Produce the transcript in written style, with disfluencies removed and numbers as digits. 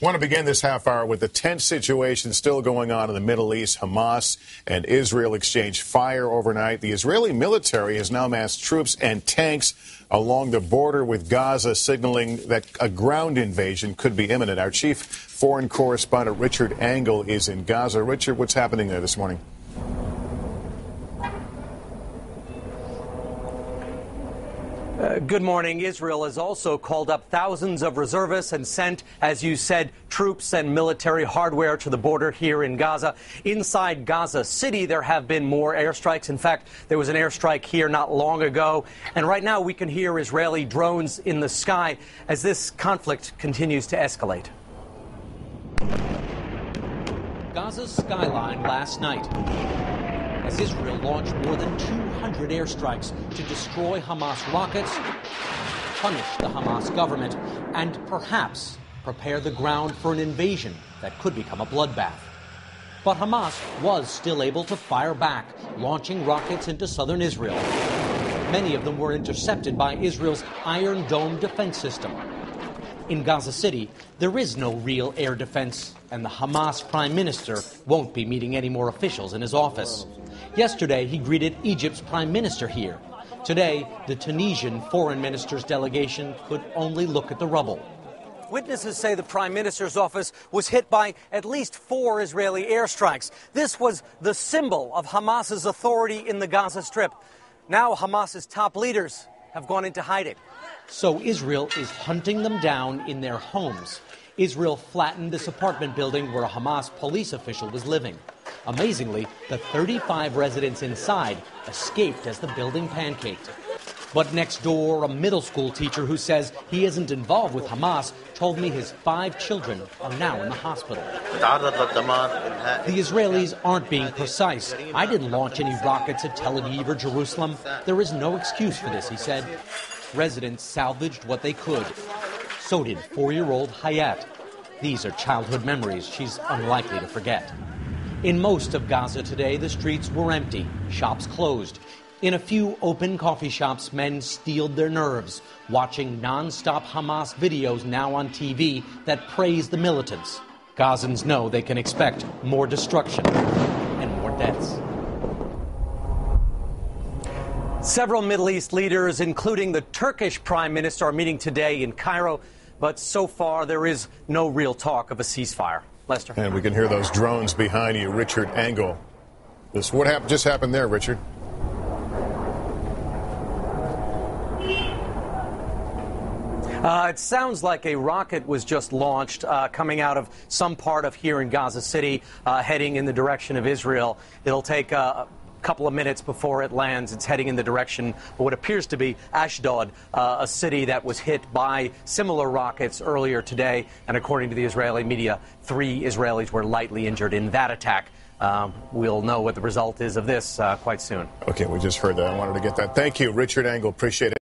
I want to begin this half hour with the tense situation still going on in the Middle East. Hamas and Israel exchanged fire overnight. The Israeli military has now massed troops and tanks along the border with Gaza, signaling that a ground invasion could be imminent. Our chief foreign correspondent, Richard Engel, is in Gaza. Richard, what's happening there this morning? Good morning. Israel has also called up thousands of reservists and sent, as you said, troops and military hardware to the border here in Gaza. Inside Gaza City, there have been more airstrikes. In fact, there was an airstrike here not long ago. And right now we can hear Israeli drones in the sky as this conflict continues to escalate. Gaza's skyline last night, as Israel launched more than 200 airstrikes to destroy Hamas rockets, punish the Hamas government, and perhaps prepare the ground for an invasion that could become a bloodbath. But Hamas was still able to fire back, launching rockets into southern Israel. Many of them were intercepted by Israel's Iron Dome defense system. In Gaza City, there is no real air defense, and the Hamas prime minister won't be meeting any more officials in his office. Yesterday, he greeted Egypt's prime minister here. Today, the Tunisian foreign minister's delegation could only look at the rubble. Witnesses say the prime minister's office was hit by at least 4 Israeli airstrikes. This was the symbol of Hamas's authority in the Gaza Strip. Now Hamas's top leaders have gone into hiding. So Israel is hunting them down in their homes. Israel flattened this apartment building where a Hamas police official was living. Amazingly, the 35 residents inside escaped as the building pancaked. But next door, a middle school teacher who says he isn't involved with Hamas told me his 5 children are now in the hospital. The Israelis aren't being precise. I didn't launch any rockets at Tel Aviv or Jerusalem. There is no excuse for this, he said. Residents salvaged what they could. So did 4-year-old Hayat. These are childhood memories she's unlikely to forget. In most of Gaza today, the streets were empty, shops closed. In a few open coffee shops, men steeled their nerves, watching non-stop Hamas videos now on TV that praise the militants. Gazans know they can expect more destruction and more deaths. Several Middle East leaders, including the Turkish prime minister, are meeting today in Cairo. But so far, there is no real talk of a ceasefire. Lester. And we can hear those drones behind you, Richard Engel. What just happened there, Richard? It sounds like a rocket was just launched coming out of some part of here in Gaza City, heading in the direction of Israel. It'll take a couple of minutes before it lands. It's heading in the direction of what appears to be Ashdod, a city that was hit by similar rockets earlier today. And according to the Israeli media, 3 Israelis were lightly injured in that attack. We'll know what the result is of this quite soon. Okay, we just heard that. I wanted to get that. Thank you, Richard Engel. Appreciate it.